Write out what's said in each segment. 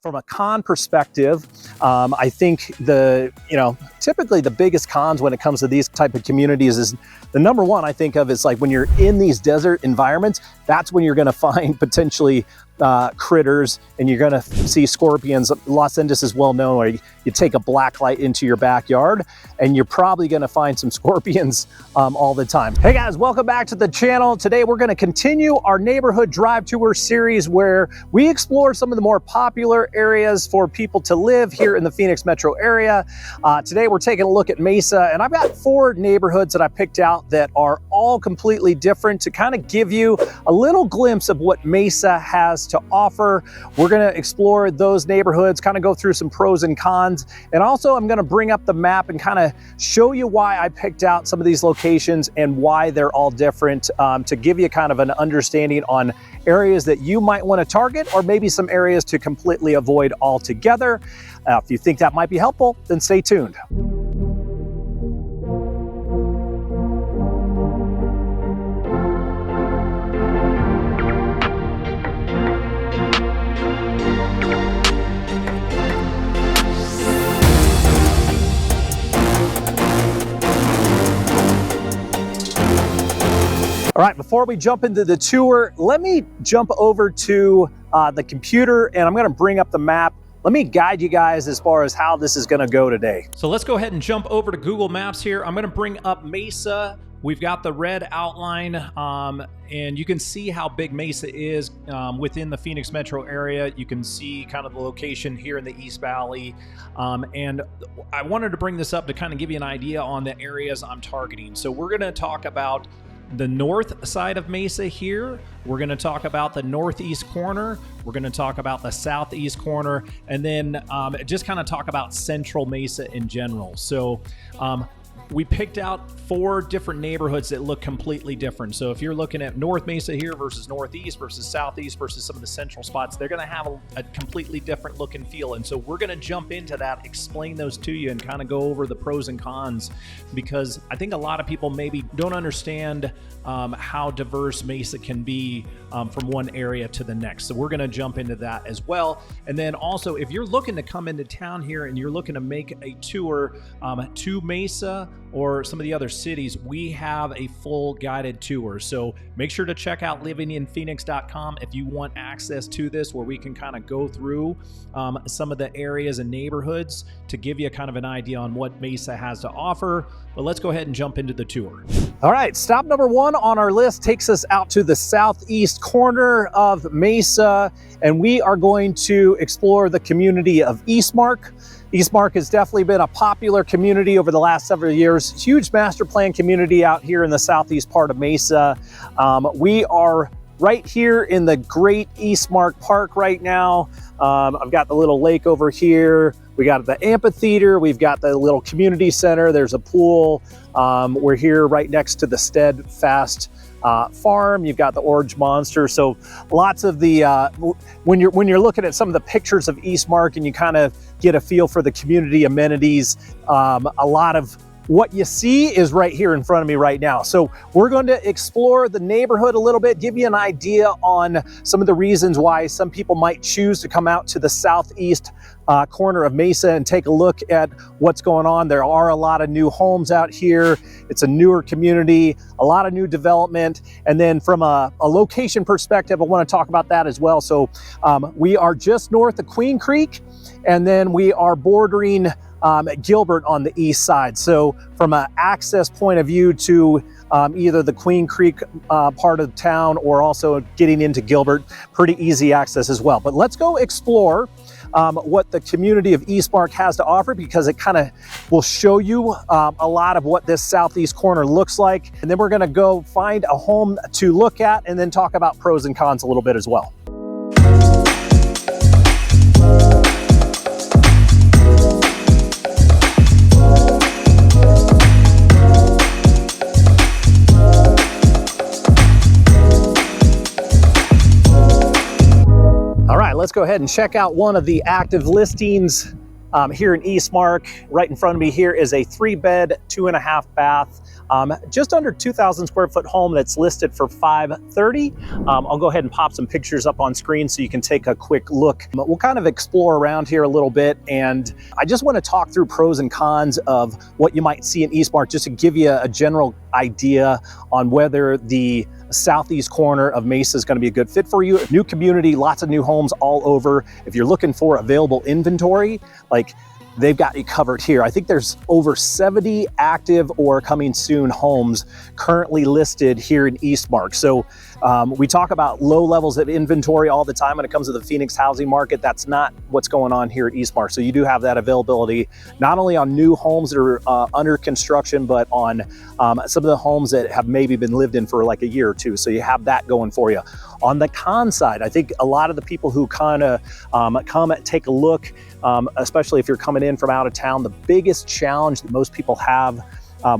From a con perspective, I think typically the biggest cons when it comes to these type of communities is the number one I think of is like when you're in these desert environments, that's when you're going to find potentially critters, and you're going to see scorpions. Los Sendas is well known where you take a black light into your backyard and you're probably going to find some scorpions all the time. Hey guys, welcome back to the channel. Today we're going to continue our neighborhood drive tour series where we explore some of the more popular areas for people to live here in the Phoenix metro area. Today we're taking a look at Mesa, and I've got 4 neighborhoods that I picked out that are all completely different to kind of give you a little glimpse of what Mesa has to offer. We're going to explore those neighborhoods, kind of go through some pros and cons, and also I'm going to bring up the map and kind of show you why I picked out some of these locations and why they're all different, to give you kind of an understanding on areas that you might want to target, or maybe some areas to completely avoid altogether. If you think that might be helpful, then stay tuned. All right, before we jump into the tour, let me jump over to the computer and I'm gonna bring up the map. Let me guide you guys as far as how this is gonna go today. So let's go ahead and jump over to Google Maps here. I'm gonna bring up Mesa. We've got the red outline, and you can see how big Mesa is within the Phoenix metro area. You can see kind of the location here in the East Valley. And I wanted to bring this up to kind of give you an idea on the areas I'm targeting. So we're gonna talk about the north side of Mesa here. We're going to talk about the northeast corner. We're going to talk about the southeast corner, and then just kind of talk about central Mesa in general. So we picked out 4 different neighborhoods that look completely different. So if you're looking at North Mesa here versus Northeast versus Southeast versus some of the central spots, they're going to have a completely different look and feel. And so we're going to jump into that, explain those to you, and kind of go over the pros and cons, because I think a lot of people maybe don't understand how diverse Mesa can be from one area to the next. So we're going to jump into that as well. And then also, if you're looking to come into town here and you're looking to make a tour to Mesa or some of the other cities, we have a full guided tour. So make sure to check out livinginphoenix.com if you want access to this, where we can kind of go through some of the areas and neighborhoods to give you kind of an idea on what Mesa has to offer. But let's go ahead and jump into the tour. All right, stop number 1 on our list takes us out to the southeast corner of Mesa, and we are going to explore the community of Eastmark. Eastmark has definitely been a popular community over the last several years. Huge master plan community out here in the southeast part of Mesa. We are right here in the great Eastmark Park right now. I've got the little lake over here. We got the amphitheater. We've got the little community center. There's a pool. We're here right next to the Steadfast farm. You've got the Orange Monster. So lots of the when you're looking at some of the pictures of Eastmark and you kind of get a feel for the community amenities, a lot of what you see is right here in front of me right now. So we're going to explore the neighborhood a little bit, give you an idea on some of the reasons why some people might choose to come out to the southeast corner of Mesa and take a look at what's going on. There are a lot of new homes out here. It's a newer community, a lot of new development. And then from a location perspective, I want to talk about that as well. So we are just north of Queen Creek, and then we are bordering Gilbert on the east side. So from an access point of view to either the Queen Creek part of town or also getting into Gilbert, pretty easy access as well. But let's go explore what the community of Eastmark has to offer, because it kind of will show you a lot of what this southeast corner looks like. And then we're going to go find a home to look at and then talk about pros and cons a little bit as well. Let's go ahead and check out one of the active listings here in Eastmark. Right in front of me here is a 3-bed, 2.5 bath just under 2,000 square foot home that's listed for $530. I'll go ahead and pop some pictures up on screen so you can take a quick look. But we'll kind of explore around here a little bit, and I just want to talk through pros and cons of what you might see in Eastmark, just to give you a general idea on whether the southeast corner of Mesa is going to be a good fit for you. New community, lots of new homes all over. If you're looking for available inventory, like, they've got you covered here. I think there's over 70 active or coming soon homes currently listed here in Eastmark. So we talk about low levels of inventory all the time when it comes to the Phoenix housing market. That's not what's going on here at Eastmark. So you do have that availability, not only on new homes that are under construction, but on some of the homes that have maybe been lived in for like a year or two. So you have that going for you. On the con side, I think a lot of the people who kind of come and take a look, especially if you're coming in from out of town, the biggest challenge that most people have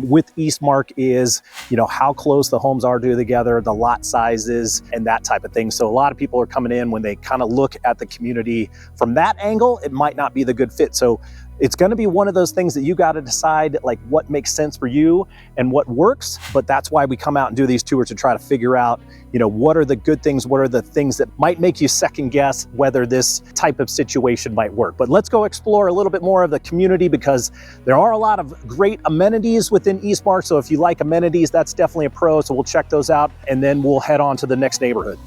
with Eastmark is, how close the homes are together, the lot sizes, and that type of thing. So a lot of people are coming in, when they kind of look at the community from that angle, it might not be the good fit. So it's going to be one of those things that you got to decide, like, what makes sense for you and what works. But that's why we come out and do these tours, to try to figure out, what are the good things, what are the things that might make you second guess whether this type of situation might work. But let's go explore a little bit more of the community, because there are a lot of great amenities within Eastmark. So if you like amenities, that's definitely a pro. So we'll check those out, and then we'll head on to the next neighborhood.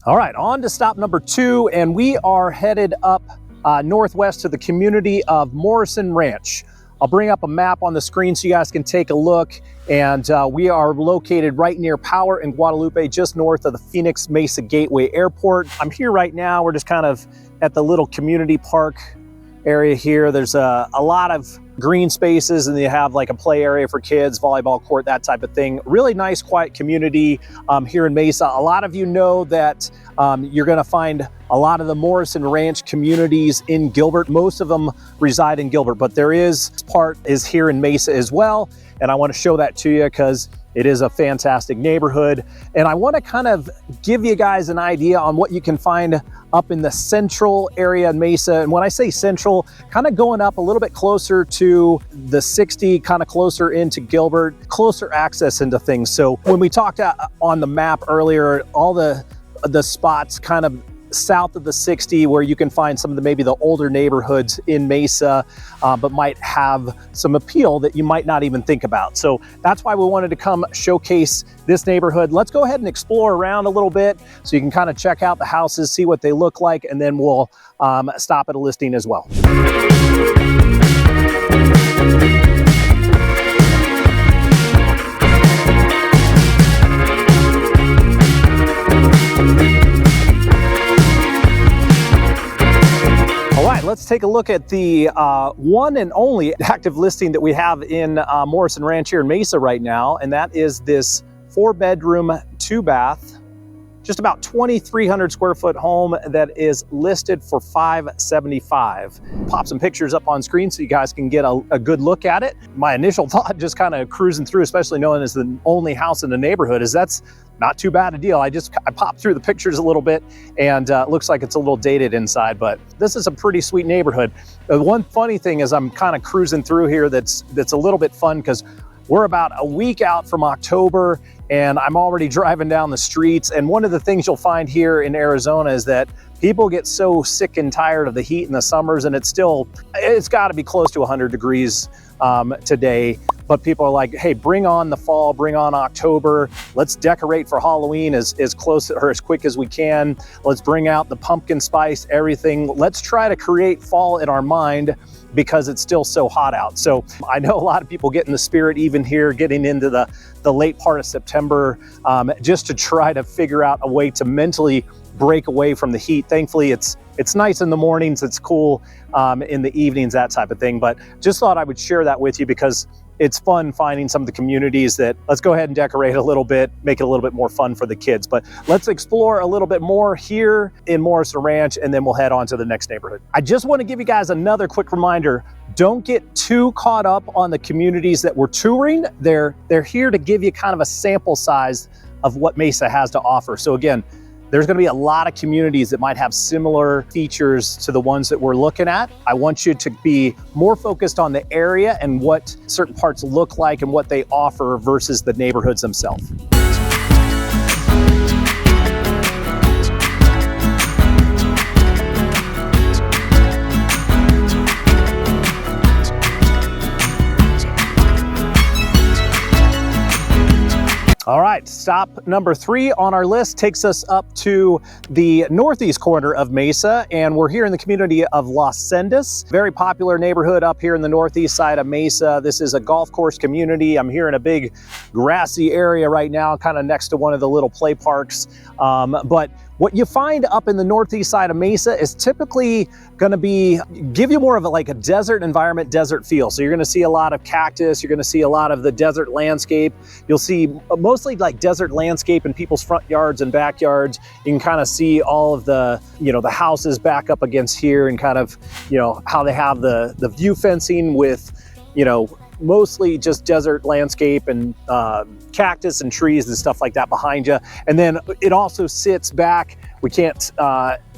All right, on to stop number 2, and we are headed up northwest to the community of Morrison Ranch. I'll bring up a map on the screen so you guys can take a look, and we are located right near Power and Guadalupe, just north of the Phoenix Mesa Gateway Airport. I'm here right now. We're just kind of at the little community park area here. There's a lot of green spaces, and you have like a play area for kids, volleyball court, that type of thing. Really nice, quiet community here in Mesa. A lot of you know that you're going to find a lot of the Morrison Ranch communities in Gilbert. Most of them reside in Gilbert, but there is part is here in Mesa as well. And I want to show that to you because it is a fantastic neighborhood. And I want to kind of give you guys an idea on what you can find up in the central area in Mesa. And when I say central, kind of going up a little bit closer to the 60, kind of closer into Gilbert, closer access into things. So when we talked on the map earlier, all the spots kind of south of the 60 where you can find some of maybe the older neighborhoods in Mesa, but might have some appeal that you might not even think about. So that's why we wanted to come showcase this neighborhood. Let's go ahead and explore around a little bit so you can kind of check out the houses, see what they look like, and then we'll stop at a listing as well. Let's take a look at the one and only active listing that we have in Morrison Ranch here in Mesa right now, and that is this 4-bedroom, 2-bath, just about 2,300 square foot home that is listed for $575. Pop some pictures up on screen so you guys can get a good look at it. My initial thought, just kind of cruising through, especially knowing it's the only house in the neighborhood, is that's not too bad a deal. I popped through the pictures a little bit, and it looks like it's a little dated inside, but this is a pretty sweet neighborhood. The one funny thing is I'm kind of cruising through here that's a little bit fun, because we're about a week out from October, and I'm already driving down the streets. And one of the things you'll find here in Arizona is that people get so sick and tired of the heat in the summers, and it's got to be close to 100 degrees today. But people are like, hey, bring on the fall, bring on October. Let's decorate for Halloween as close or as quick as we can. Let's bring out the pumpkin spice, everything. Let's try to create fall in our mind because it's still so hot out. So I know a lot of people get in the spirit even here, getting into the late part of September, just to try to figure out a way to mentally break away from the heat. Thankfully, it's nice in the mornings, it's cool in the evenings, that type of thing. But just thought I would share that with you because it's fun finding some of the communities that let's go ahead and decorate a little bit, make it a little bit more fun for the kids. But let's explore a little bit more here in Morrison Ranch, and then we'll head on to the next neighborhood. I just want to give you guys another quick reminder. Don't get too caught up on the communities that we're touring. They're here to give you kind of a sample size of what Mesa has to offer. So again, there's going to be a lot of communities that might have similar features to the ones that we're looking at. I want you to be more focused on the area and what certain parts look like and what they offer versus the neighborhoods themselves. All right, stop number 3 on our list takes us up to the northeast corner of Mesa, and we're here in the community of Las Sendas. Very popular neighborhood up here in the northeast side of Mesa. This is a golf course community. I'm here in a big grassy area right now, kind of next to one of the little play parks. But what you find up in the northeast side of Mesa is typically going to give you more of a desert environment, desert feel. So you're going to see a lot of cactus. You're going to see a lot of the desert landscape. You'll see mostly like desert landscape in people's front yards and backyards. You can kind of see all of the, the houses back up against here, and kind of, how they have the view fencing with, mostly just desert landscape and cactus and trees and stuff like that behind you. And then it also sits back. We can't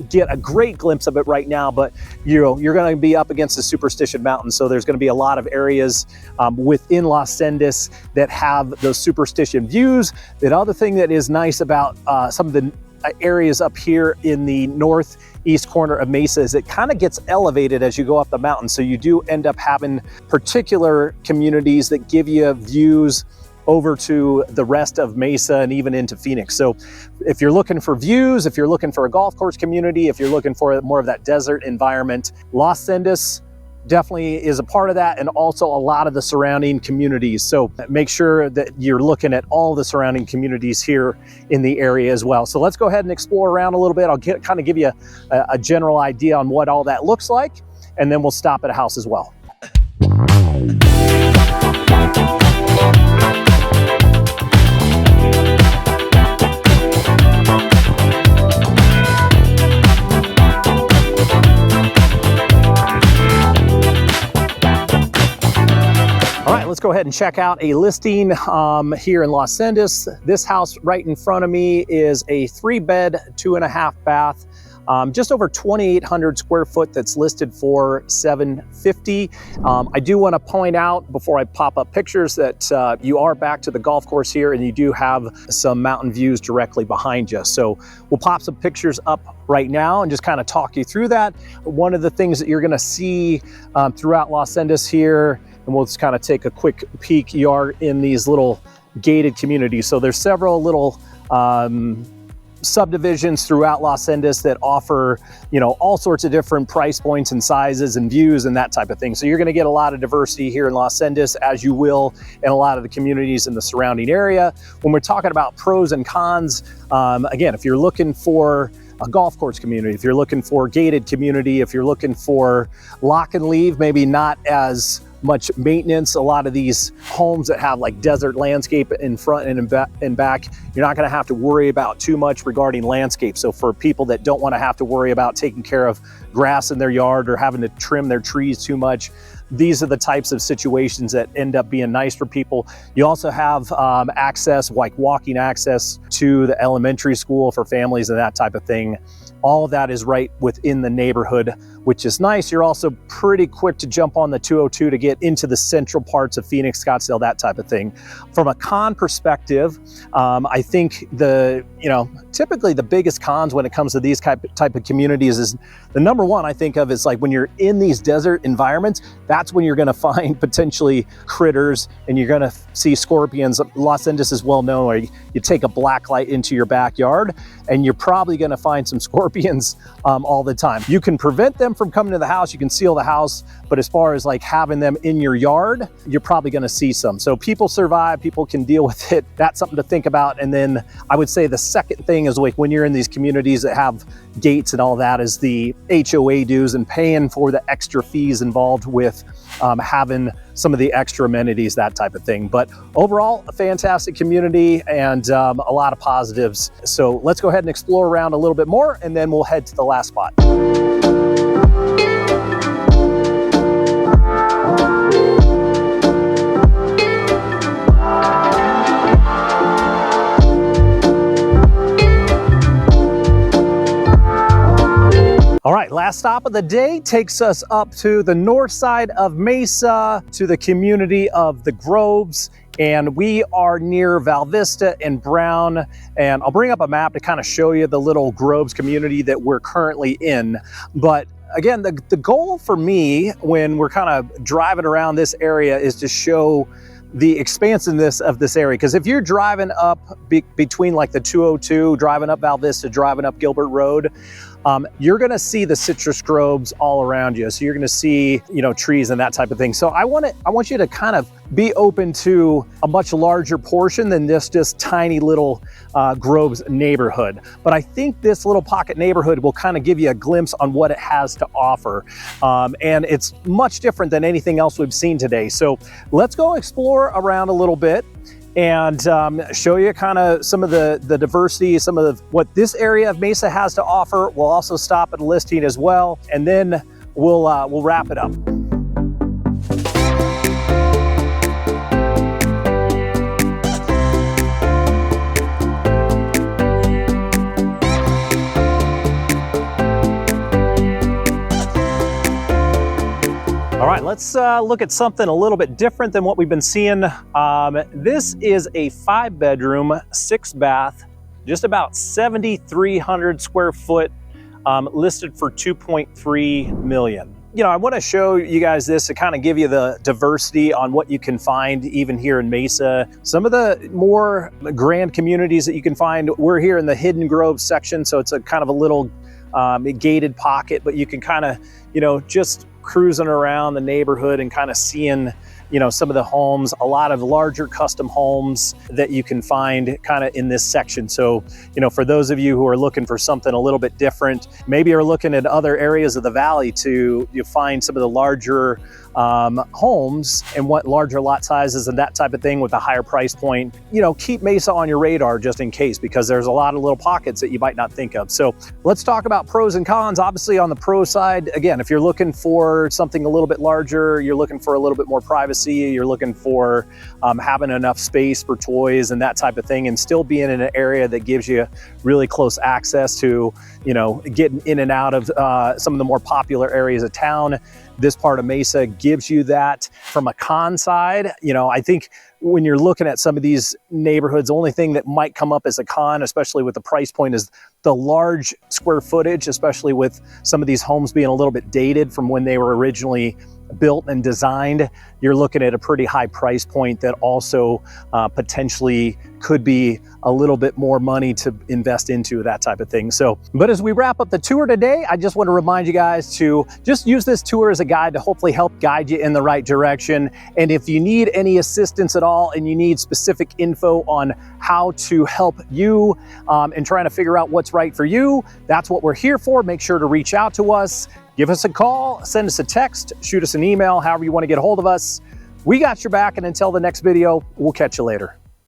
get a great glimpse of it right now, but you're going to be up against the Superstition Mountains. So there's going to be a lot of areas within Las Sendas that have those Superstition views. The other thing that is nice about some of the areas up here in the northeast corner of Mesa is it kind of gets elevated as you go up the mountain. So you do end up having particular communities that give you views over to the rest of Mesa and even into Phoenix. So if you're looking for views, if you're looking for a golf course community, if you're looking for more of that desert environment, Las Sendas definitely is a part of that, and also a lot of the surrounding communities. So make sure that you're looking at all the surrounding communities here in the area as well. So let's go ahead and explore around a little bit. I'll kind of give you a general idea on what all that looks like, and then we'll stop at a house as well. Let's go ahead and check out a listing here in Las Sendas. This house right in front of me is a 3-bed, 2.5 bath, just over 2,800 square foot that's listed for $750. I do want to point out before I pop up pictures that you are back to the golf course here, and you do have some mountain views directly behind you. So we'll pop some pictures up right now and just kind of talk you through that. One of the things that you're going to see throughout Las Sendas here, and we'll just kind of take a quick peek, you are in these little gated communities. So there's several little subdivisions throughout Las Sendas that offer, all sorts of different price points and sizes and views and that type of thing. So you're going to get a lot of diversity here in Las Sendas, as you will in a lot of the communities in the surrounding area. When we're talking about pros and cons, again, if you're looking for a golf course community, if you're looking for gated community, if you're looking for lock and leave, maybe not as much maintenance. A lot of these homes that have like desert landscape in front and back, you're not going to have to worry about too much regarding landscape. So for people that don't want to have to worry about taking care of grass in their yard or having to trim their trees too much, these are the types of situations that end up being nice for people. You also have access, like walking access to the elementary school for families and that type of thing. All of that is right within the neighborhood, which is nice. You're also pretty quick to jump on the 202 to get into the central parts of Phoenix, Scottsdale, that type of thing. From a con perspective, I think typically the biggest cons when it comes to these type of communities is the number one I think of is like when you're in these desert environments, that's when you're going to find potentially critters and you're going to see scorpions. Las Sendas is well known where you take a black light into your backyard and you're probably going to find some scorpions all the time. You can prevent them them from coming to the house, you can seal the house, but as far as like having them in your yard, you're probably gonna see some. So people survive, people can deal with it. That's something to think about. And then I would say the second thing is like when you're in these communities that have gates and all that is the HOA dues and paying for the extra fees involved with having some of the extra amenities, that type of thing. But overall, a fantastic community and a lot of positives. So let's go ahead and explore around a little bit more, and then we'll head to the last spot. All right, last stop of the day takes us up to the north side of Mesa to the community of the Groves. And we are near Val Vista and Brown. And I'll bring up a map to kind of show you the little Groves community that we're currently in. But again, the goal for me when we're kind of driving around this area is to show the expansiveness of this area. Because if you're driving up between like the 202, driving up Val Vista, driving up Gilbert Road, you're gonna see the citrus groves all around you. So you're gonna see, you know, trees and that type of thing. So I want you to kind of be open to a much larger portion than this just tiny little Groves neighborhood. But I think this little pocket neighborhood will kind of give you a glimpse on what it has to offer. And it's much different than anything else we've seen today. So let's go explore around a little bit and show you kind of some of the diversity, some of what this area of Mesa has to offer. We'll also stop at a listing as well, and then we'll wrap it up. All right, let's look at something a little bit different than what we've been seeing. This is a 5-bedroom, 6-bath, just about 7,300 square foot, listed for $2.3 million. You know, I want to show you guys this to kind of give you the diversity on what you can find even here in Mesa. Some of the more grand communities that you can find, we're here in the Hidden Grove section, so it's a kind of a little gated pocket, but you can kind of, you know, just cruising around the neighborhood and kind of seeing, you know, some of the homes, a lot of larger custom homes that you can find kind of in this section. So, you know, for those of you who are looking for something a little bit different, maybe you're looking at other areas of the valley to find some of the larger homes and what larger lot sizes and that type of thing with a higher price point, you know, keep Mesa on your radar just in case, because there's a lot of little pockets that you might not think of. So let's talk about pros and cons. Obviously on the pro side, again, if you're looking for something a little bit larger, you're looking for a little bit more privacy, you're looking for having enough space for toys and that type of thing, and still being in an area that gives you really close access to, you know, getting in and out of some of the more popular areas of town. This part of Mesa gives you that. From a con side, you know, I think when you're looking at some of these neighborhoods, the only thing that might come up as a con, especially with the price point, is the large square footage, especially with some of these homes being a little bit dated from when they were originally built and designed. You're looking at a pretty high price point that also potentially could be a little bit more money to invest into, that type of thing. So, but as we wrap up the tour today, I just want to remind you guys to just use this tour as a guide to hopefully help guide you in the right direction. And if you need any assistance at all and you need specific info on how to help you in trying to figure out what's right for you, that's what we're here for. Make sure to reach out to us. Give us a call, send us a text, shoot us an email, however you want to get a hold of us. We got your back, and until the next video, we'll catch you later.